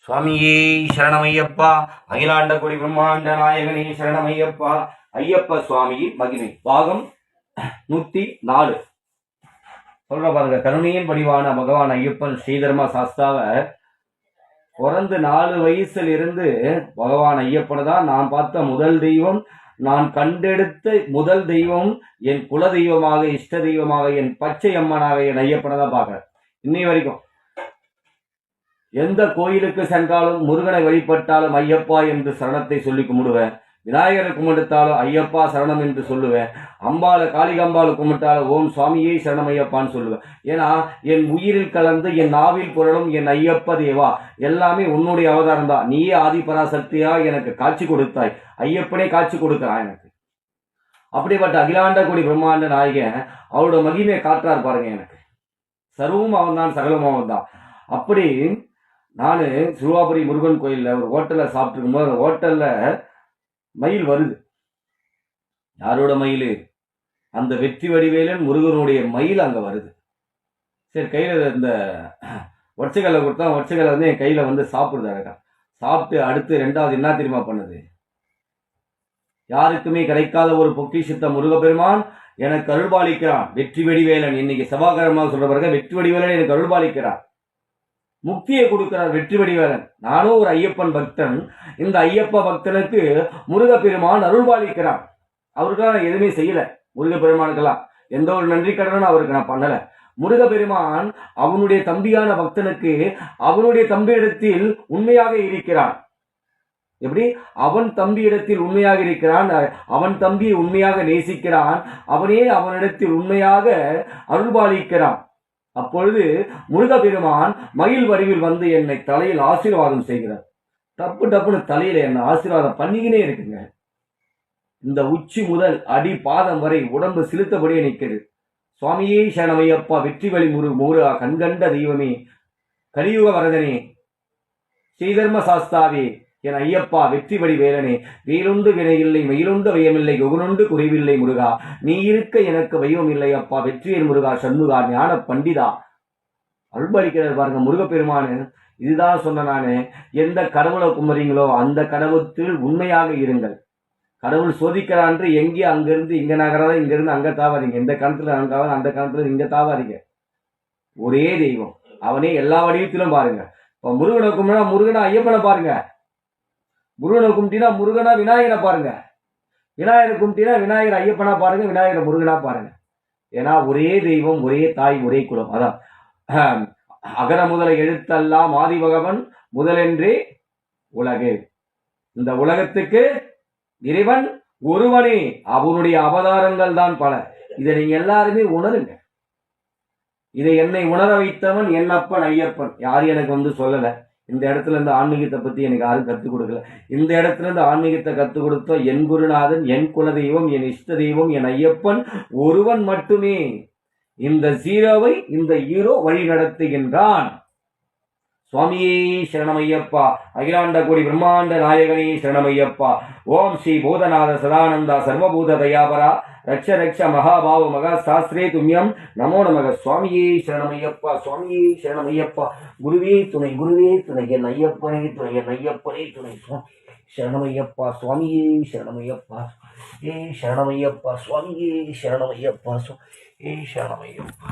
சுவாமியே சரணமையப்பா. அகிலாண்ட கொடி பிரம்மாண்ட நாயகனே சரணமையப்பா. ஐயப்ப சுவாமியின் மகிமை பாகம் 104. சொல்ற பாருங்க. கருணையின் வடிவான பகவான் ஐயப்பன் ஸ்ரீதர்ம சாஸ்தாவை பிறந்து 4 வயசுல இருந்து பகவான் ஐயப்பனை தான் நான் பார்த்த முதல் தெய்வம், நான் கண்டெடுத்த முதல் தெய்வம், என் குல தெய்வமாக, இஷ்ட தெய்வமாக, என் பச்சை அம்மனாக என் ஐயப்பனை தான் பார்க்கிறேன். இன்னை வரைக்கும் எந்த கோயிலுக்கு சென்றாலும் முருகனை வழிபட்டாலும் ஐயப்பா என்று சரணத்தை சொல்லி கும்பிடுவேன். விநாயகரை கும்பிட்டாலும் ஐயப்பா சரணம் என்று சொல்லுவேன். அம்பால காளிகம்பால கும்பிட்டாலும் ஓம் சுவாமியே சரணம் ஐயப்பான்னு சொல்லுவேன். ஏன்னா என் உயிரில் கலந்து என் நாவில் புரளும் என் ஐயப்ப தேவா, எல்லாமே உன்னுடைய அவதாரம் தான். நீயே ஆதிபராசக்தியா எனக்கு காட்சி கொடுத்தாய். ஐயப்பனே காட்சி கொடுக்கிறான் எனக்கு. அப்படிப்பட்ட அகிலாண்ட கோடி பிரம்மாண்ட நாயகன் அவரோட மகிமையை காட்டுறார் பாருங்க. எனக்கு சர்வமும் அவன் தான், சகலமும் அவன் தான். அப்படி நான் சிறுவாபுரி முருகன் கோயிலில் ஒரு ஹோட்டலில் சாப்பிட்டுருக்கும் போது அந்த ஹோட்டலில் மயில் வருது. யாரோட மயில்? அந்த வெற்றி வடிவேலன் முருகனுடைய மயில் அங்கே வருது. சரி, கையில் இந்த ஒற்சைகளை கொடுத்தா ஒற்சைகளை வந்து என் கையில் வந்து சாப்பிடுதாருக்கா. சாப்பிட்டு அடுத்து 2வது என்ன தெரியுமா பண்ணுது? யாருக்குமே கிடைக்காத ஒரு பொக்கிஷத்த முருகப்பெருமான் எனக்கு அருள்பாலிக்கிறான். வெற்றி வடிவேலன் இன்னைக்கு செவ்வாய்க்கிழமை சொல்ற பிறகு வெற்றி வடிவேலன் எனக்கு அருள்பாலிக்கிறான், முக்தியை கொடுக்கிறார் வெற்றி வடிவேலன். நானும் ஒரு ஐயப்பன் பக்தன். இந்த ஐயப்ப பக்தனுக்கு முருகப்பெருமான் அருள்பாலிக்கிறான். அவருக்கெல்லாம் நான் எதுவுமே செய்யல. முருகப்பெருமானுக்கெல்லாம் எந்த ஒரு நன்றி கடனும் அவருக்கு நான் பண்ணல. முருகப்பெருமான் அவனுடைய தம்பியான பக்தனுக்கு அவனுடைய தம்பியிடத்தில் உண்மையாக இருக்கிறான். எப்படி? அவன் தம்பியிடத்தில் உண்மையாக இருக்கிறான், அவன் தம்பியை உண்மையாக நேசிக்கிறான், அவனே அவனிடத்தில் உண்மையாக அருள்பாலிக்கிறான். அப்பொழுது முருகப்பெருமான் மயில் வடிவில் வந்து என்னை தலையில் ஆசீர்வாதம் செய்கிறார். டப்பு டப்புன்னு தலையில என்ன ஆசீர்வாதம் பண்ணிக்கினே இருக்குங்க. இந்த உச்சி முதல் அடி பாதம் வரை உடம்பு சிலுத்தபடியே நிற்கிறது. சுவாமியே சரணமையப்பா, வெற்றி வழி முருகா, கண்கண்ட தெய்வமே, கலியுக வரதனே, ஸ்ரீதர்ம சாஸ்தாவே, என் ஐயப்பா வெற்றி வழி வேலனே, வேலுண்டு வினையில்லை, மயிலுண்டு வயமில்லை, குகுனுண்டு குறைவில்லை முருகா, நீ இருக்க எனக்கு வைவம் இல்லை அப்பா, வெற்றியன் முருகா, சண்முகா, ஞான பண்டிதா. அருள்பாலிக்கிறார் பாருங்க முருகப்பெருமானு. இதுதான் சொன்ன நானு, எந்த கடவுளை கும்புறீங்களோ அந்த கடவுளத்தில் உண்மையாக இருங்கள். கடவுள் சோதிக்கிறான்று எங்கே அங்கிருந்து இங்க நகராத, இங்கிருந்து அங்க தாவாதீங்க. எந்த கணத்துல அங்க, அந்த கணத்துல இங்க தாவாதீங்க. ஒரே தெய்வம், அவனே எல்லா வடிவத்திலும் பாருங்க. இப்ப முருகனை கும்பிடா முருகனா ஐயப்பனை பாருங்க, முருகனை கும்பிட்டீங்கன்னா முருகனா விநாயகனை பாருங்க, விநாயகரை கும்பிட்டீங்கன்னா விநாயகர் ஐயப்பனா பாருங்க, விநாயகரை முருகனா பாருங்க. ஏன்னா ஒரே தெய்வம், ஒரே தாய், ஒரே குலம். அதான் அகர முதல எழுத்தெல்லாம் ஆதி பகவன் முதலென்றே உலகு. இந்த உலகத்துக்கு இறைவன் ஒருவனே, அவனுடைய அவதாரங்கள் தான் பல. இதை நீங்க எல்லாருமே உணருங்க. இதை என்னை உணர வைத்தவன் என் அப்பன் ஐயப்பன். யாரும் எனக்கு வந்து சொல்லல. இந்த இடத்துல இருந்து ஆன்மீகத்தை பத்தி எனக்கு யாரும் கற்றுக் கொடுக்கல. இந்த இடத்துல இருந்து ஆன்மீகத்தை கற்றுக் கொடுத்த என் குருநாதன், என் குல தெய்வம், என் இஷ்ட தெய்வம், என் ஐயப்பன் ஒருவன் மட்டுமே. இந்த ஜீரோவை இந்த ஹீரோ வழி நடத்துகின்றான். சுவாமியே சரணமையப்பா, அகிலாண்ட கோடி பிரம்மாண்ட நாயகனே சரணமையப்பா. ஓம் ஸ்ரீ பூதநாத சதானந்தா சர்வபூத தயாபரா ரக்ஷ ரக்ஷ மகாபாவ மகா சாஸ்திரே தும்யம் நமோ நமக. சுவாமியே சரணமையப்பா, சுவாமியே சரணமையப்பா. குருவே துணை, குருவே துணை, என் ஐயப்பனே துணை, என் ஐயப்பனே துணை. சரணமையப்பா, சுவாமியே சரணமையப்பா, ஏ சரணமையப்பா, சுவாமியே சரணமையப்பா, ஏ சரணமையப்பா.